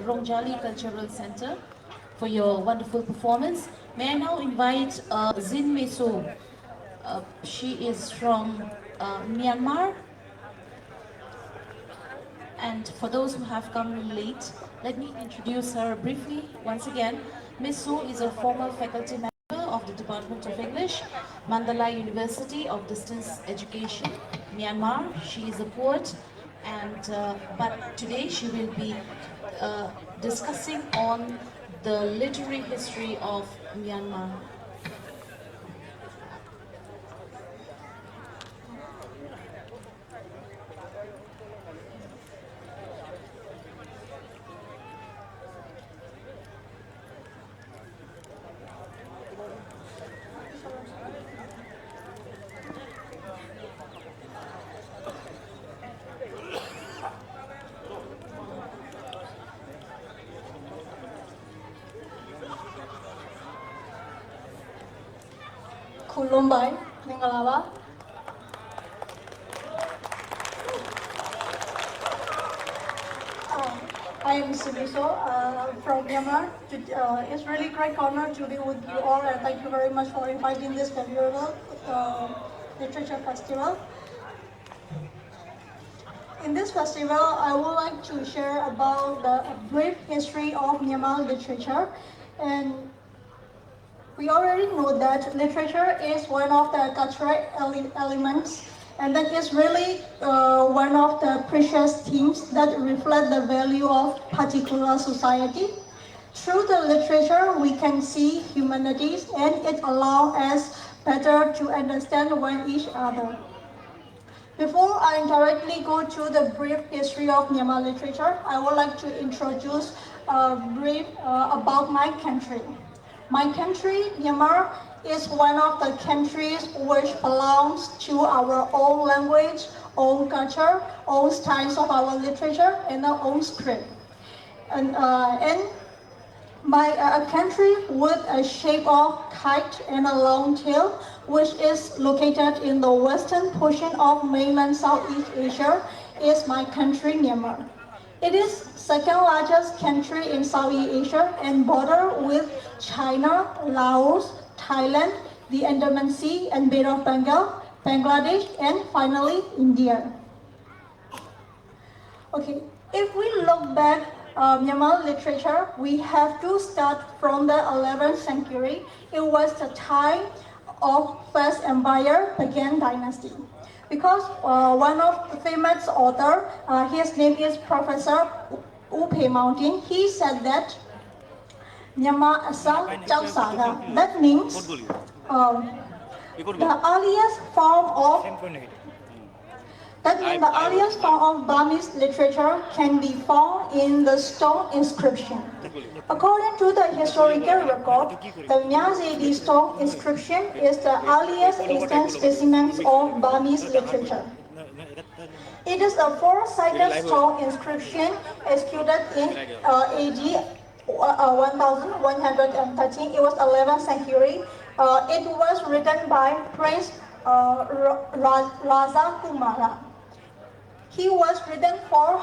Rongjali Cultural Center for your wonderful performance. May I now invite Zin Meso. She is from Myanmar. And for those who have come late, let me introduce her briefly once again. Ms. Su is a former faculty member of the Department of English, Mandalay University of Distance Education, Myanmar. She is a poet, and but today she will be discussing on the literary history of Myanmar. Kulumbai, Mingalawa. I am Subiso from Myanmar. It's really great honor to be with you all, and thank you very much for inviting this valuable literature festival. In this festival, I would like to share about the brief history of Myanmar literature. And we already know that literature is one of the cultural elements, and that is really one of the precious themes that reflect the value of particular society. Through the literature, we can see humanities, and it allows us better to understand one each other. Before I directly go to the brief history of Myanmar literature, I would like to introduce a brief about my country. My country, Myanmar, is one of the countries which belongs to our own language, own culture, own styles of our literature, and our own script. And a country with a shape of kite and a long tail, which is located in the western portion of mainland Southeast Asia, is my country, Myanmar. It is second largest country in Southeast Asia and border with China, Laos, Thailand, the Andaman Sea and Bay of Bengal, Bangladesh, and finally India. Okay, if we look back Myanmar literature, we have to start from the 11th century. It was the time of First Empire Pagan dynasty. Because one of the famous author, his name is Professor Upe Mountain, he said that Myanmar Asal Chau Saga. That means the earliest form of Burmese literature can be found in the stone inscription. According to the historical record, the Myazedi stone inscription is the earliest extant specimen of Burmese literature. It is a four-sided stone inscription executed in AD 1113. It was 11th century. It was written by Prince Raja Kumara. He was written for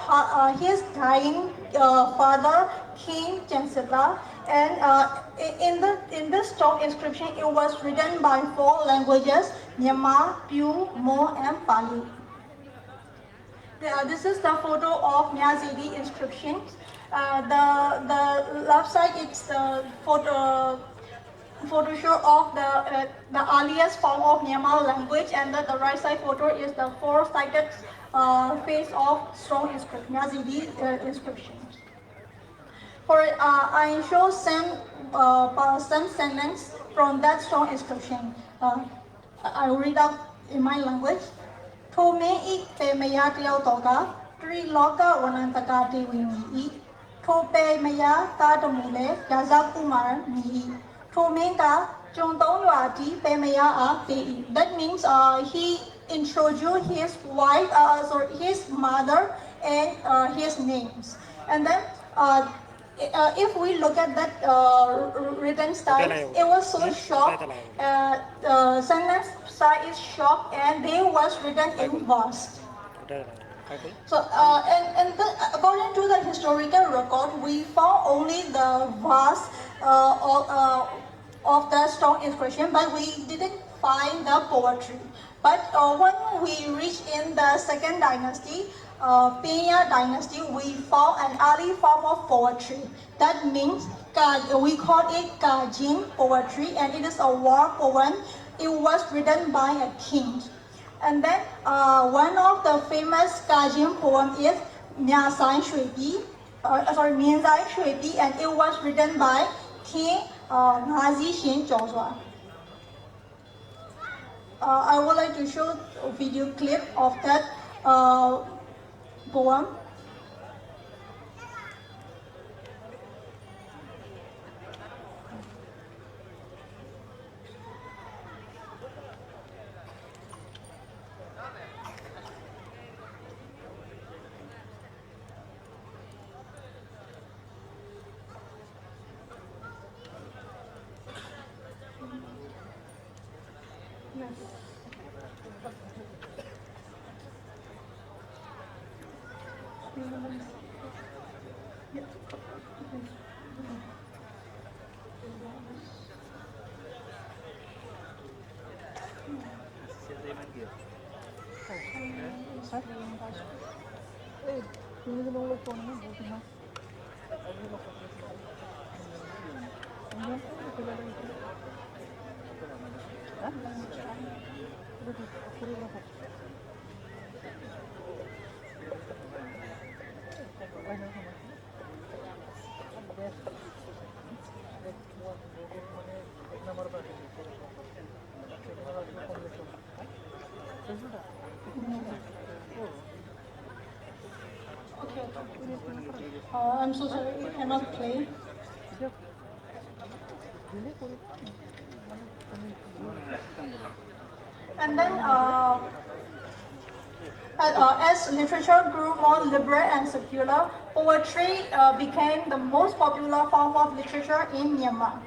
his dying father, King Chansila, and in this stone inscription, it was written by four languages: Myanmar, Pyu, Mo, and Pali. This is the photo of Myazedi inscription. The left side is the photo show of the earliest form of Myanmar language, and the right side photo is the four-sided face of stone inscription, Myazedi inscription. I show some sentence from that stone inscription. I read out in my language. Thome I pe maya tayau toka tri loka wanantaka dewi Thope maya ta tamule yaza kumar ni Thome ka chongtong yuati pe maya a pe. That means he introduced his wife, his mother, and his names. And then if we look at that written style, it was so short. Sentence style is short, and they was written in verse. So, according to the historical record, we found only the vase of the stone inscription, but we didn't find the poetry. But when we reached in the second dynasty, Penya dynasty, we found an early form of poetry. That means we call it Kajin poetry, and it is a war poem. It was written by a king. And then one of the famous Kajin poem is Mian Shui Bi, and it was written by King Nazi Xin Zhozhuan. I would like to show a video clip of that poem. Okay. I'm so sorry, it cannot play. And then, as literature grew more liberal and secular, poetry became the most popular form of literature in Myanmar.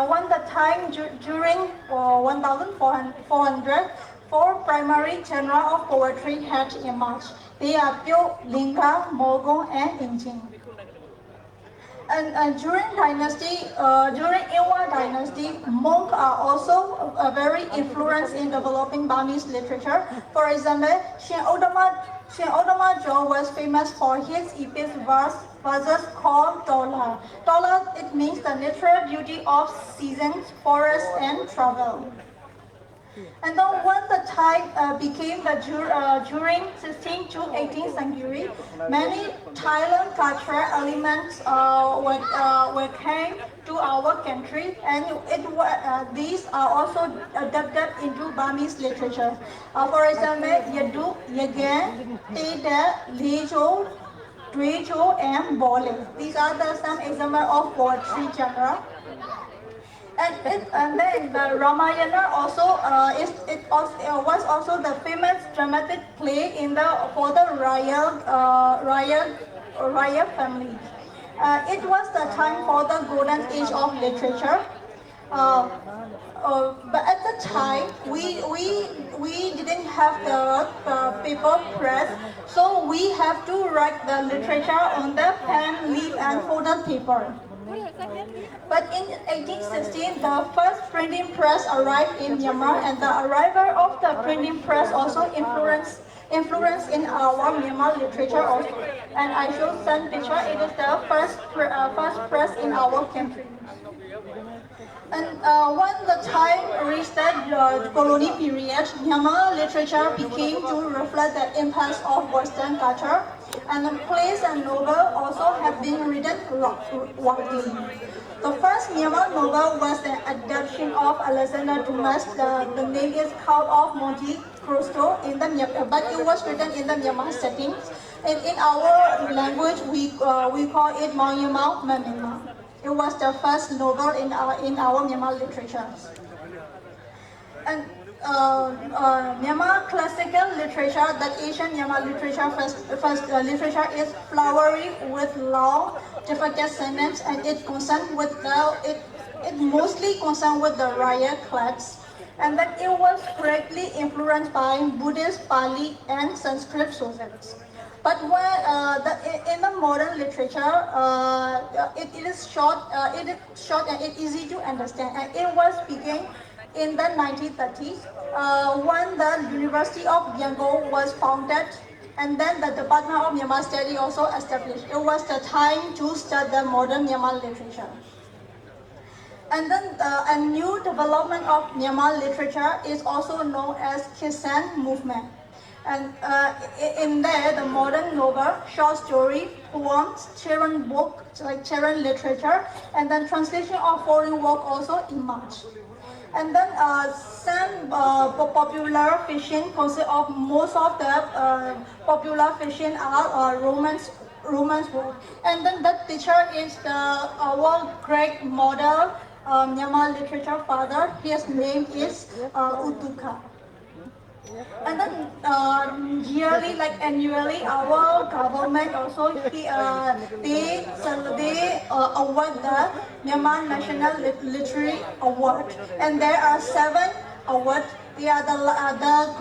One the time during 1400, four primary genres of poetry had emerged. They are Pyo, Linga, Mogon, and Injing. And during Ilwa dynasty, monks are also very influenced in developing Burmese literature. For example, Shin Odama Jo was famous for his epic verses called Tola. Tola, it means the natural beauty of seasons, forests, and travel. And then when the time became during 16th to 18th century, many Thailand cultural elements were came to our country, and these are also adapted into Burmese literature. For example, Yadu, Yagan, Teda, Lejo, Dwejo, and Bole. These are some examples of poetry genre. And then the Ramayana was also the famous dramatic play for the royal family. It was the time for the golden age of literature. But at the time, we didn't have the paper press, so we have to write the literature on the pen, leaf, and folded paper. But in 1816, the first printing press arrived in Myanmar, and the arrival of the printing press also influenced in our Myanmar literature also. And I show some picture. It is the first press in our country. And when the time reached the colonial period, Myanmar literature became to reflect the impact of Western culture, and the plays and novels also have been written widely. The first Myanmar novel was an adaptation of Alexander Dumas. The name is Count of Monte Cristo, but it was written in the Myanmar settings. And in our language, we call it Mauyamau Mamima. It was the first novel in our Myanmar literature. And Myanmar classical literature, that Asian Myanmar literature, literature is flowery with long, difficult sentences, and it mostly concerned with the riot class. and then it was greatly influenced by Buddhist Pali and Sanskrit sources. But when in the modern literature, it is short and it easy to understand, and it was began in the 1930s when the University of Yangon was founded, and then the Department of Myanmar Study also established. It was the time to start the modern Myanmar literature. And then a new development of Myanmar literature is also known as Kisan movement. And in there, the modern novel, short story, poems, children book, like children literature, and then translation of foreign work also emerged. And then some popular fiction consist of most of the popular fiction are romance work. And then the teacher is our great model Myanmar literature father. His name is Utuka. And then yearly, like annually, our government also they award the Myanmar National Literary Award, and there are 7 awards. They are the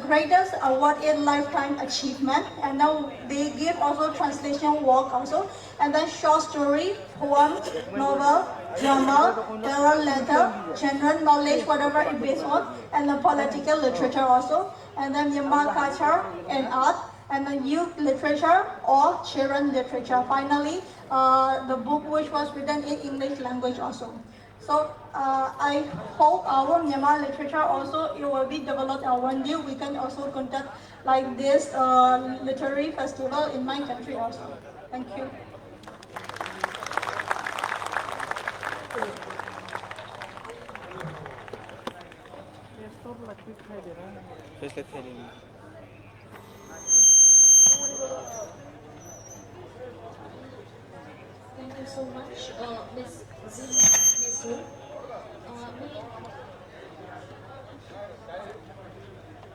greatest award in lifetime achievement, and now they give also translation work also, and then short story, poem, novel, drama, oral letter, general knowledge, whatever it based on, and the political literature also, and then Myanmar culture and art, and then youth literature or children literature. Finally, the book which was written in English language also. So I hope our Myanmar literature also it will be developed, and one day we can also conduct like this literary festival in my country also. Thank you. Thank you so much, Ms. Zin Mesu.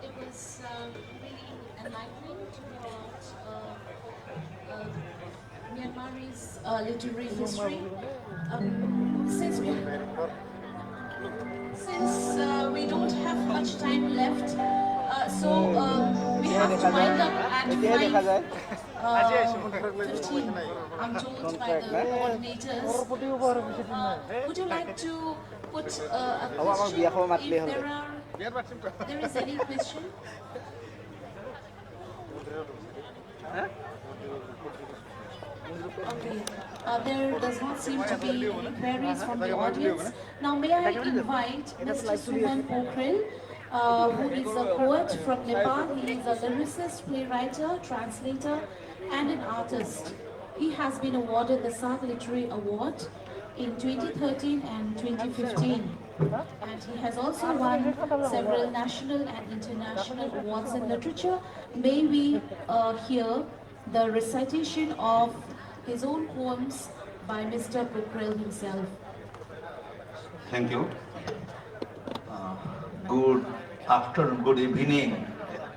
It was really enlightening to know about Myanmar's literary history. Since we don't have much time left, so we have to wind up at 5:15. I'm told by the coordinators. Would you like to put a question if there is any question? Okay. There does not seem to be any queries from the audience. Now, may I invite Mr. Suman Pokhrel, who is a poet from Nepal. He is a lyricist, playwright, translator, and an artist. He has been awarded the SAG Literary Award in 2013 and 2015. And he has also won several national and international awards in literature. May we hear the recitation of his own poems by Mr. Pokhrel himself. Thank you. Good afternoon, good evening,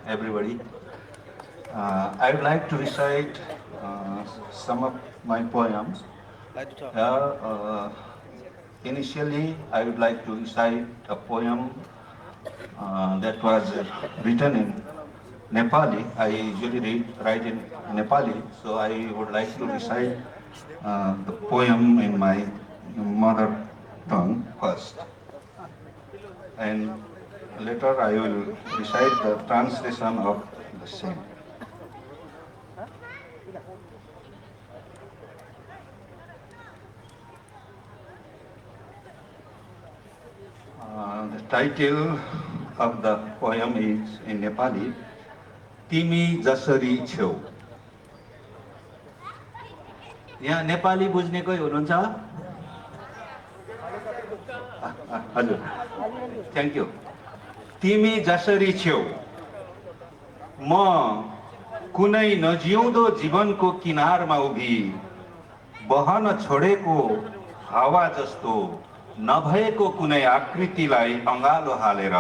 everybody. I would like to recite some of my poems. Initially, I would like to recite a poem that was written in Nepali. I usually write in Nepali, so I would like to recite the poem in my mother tongue first. And later I will recite the translation of the same. The title of the poem is in Nepali, Timi Jasari Cheu. यहाँ नेपाली बुझ्ने कोही हुनुहुन्छ? हजुर, thank you. तिमी जसरी छेउ, म कुनै नजिउँदो जीवनको किनारमा उभि, बहन छोडेको हावा जस्तो नभएको कुनै आकृतिलाई अँगालो हालेर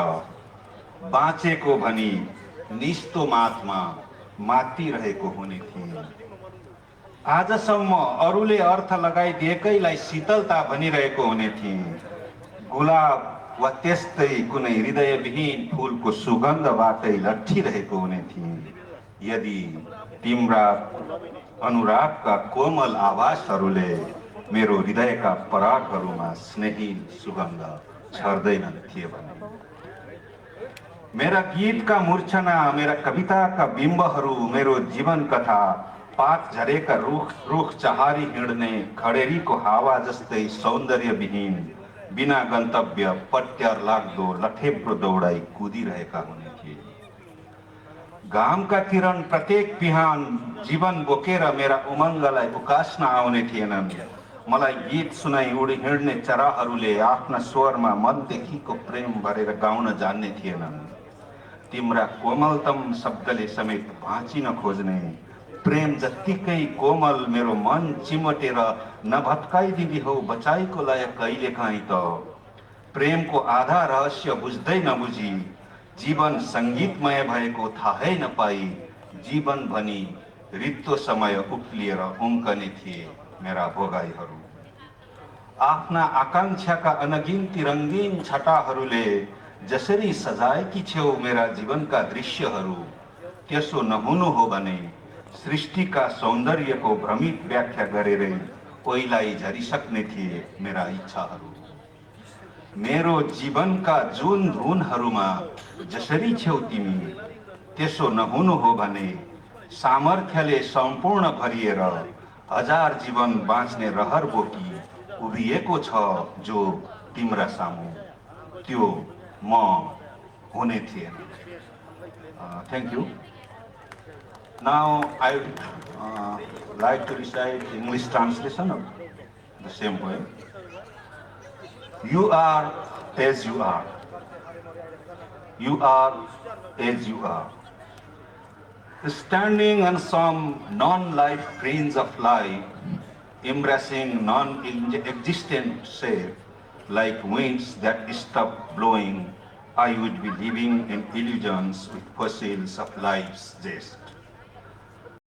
बाँचेको भनी निस्तो माथमा मातिरहेको हुने थिए। आजसम्म अरूले अर्थ लगाइदिएकैलाई शीतलता भनिरहेको हुने थिए। गुलाब वा त्यस्तै कुनै हृदयविहीन फुलको सुगन्धबाटै लट्ठिरहेको हुने थिएँ यदि तिम्रा अनुरागका कोमल आवाजहरूले मेरो हृदयका परागहरूमा स्नेही सुगन्ध छर्दैनन् थिए भने। मेरा गीतका मूर्छना, मेरा कविताका बिम्बहरू, मेरो जीवन कथा पात झरेका रुख चहारी हिँड्ने खडेरीको हावा जस्तै सौन्दर्यविहीन बिना गन्तव्य पट्यार लाग्दो लठेब्रो दौडाई कुदिरहेका हुने थिए। घामका किरण प्रत्येक बिहान जीवन बोकेर मेरा उमङ्गलाई उकास्न आउने थिएनन्। मलाई गीत सुनाई उडी हिँड्ने चराहरूले आफ्ना स्वरमा मनदेखिको प्रेम भरेर गाउन जान्ने थिएनन्। तिम्रा कोमलतम शब्दले समेत भाँचिन खोज्ने प्रेम जत्तिकै कोमल मेरो मन चिमटेर नभत्काइदिदी हौ बचाइको लायक कहिलेकाहीँ त। प्रेमको आधा रहस्य बुझ्दै नबुझी जीवन सङ्गीतमय भएको थाहै नपाई जीवन भनी रित्तो समय उक्लिएर उम्कने थिए मेरा भोगाईहरू। आफ्ना आकाङ्क्षाका अनगिन्ती रङ्गीन छटाहरूले जसरी सजाएकी छेउ मेरा जीवनका दृश्यहरू, त्यसो नहुनु हो भने सृष्टिका सौन्दर्यको भ्रमित व्याख्या गरेरै ओइलाई झरिसक्ने थिए मेरा इच्छाहरू। मेरो जीवनका जुन धुनहरूमा जसरी छेउ तिमी, त्यसो नहुनु हो भने सामर्थ्यले सम्पूर्ण भरिएर हजार जीवन बाँच्ने रहर बोकी उभिएको छ जो तिम्रा सामु, त्यो म हुने थिएन। Thank you. Now I would like to recite English translation of the same poem. You are as you are. You are as you are. Standing on some non-life fringe of life, embracing non-existent shape, like winds that stop blowing, I would be living in illusions with fossils of life's zest.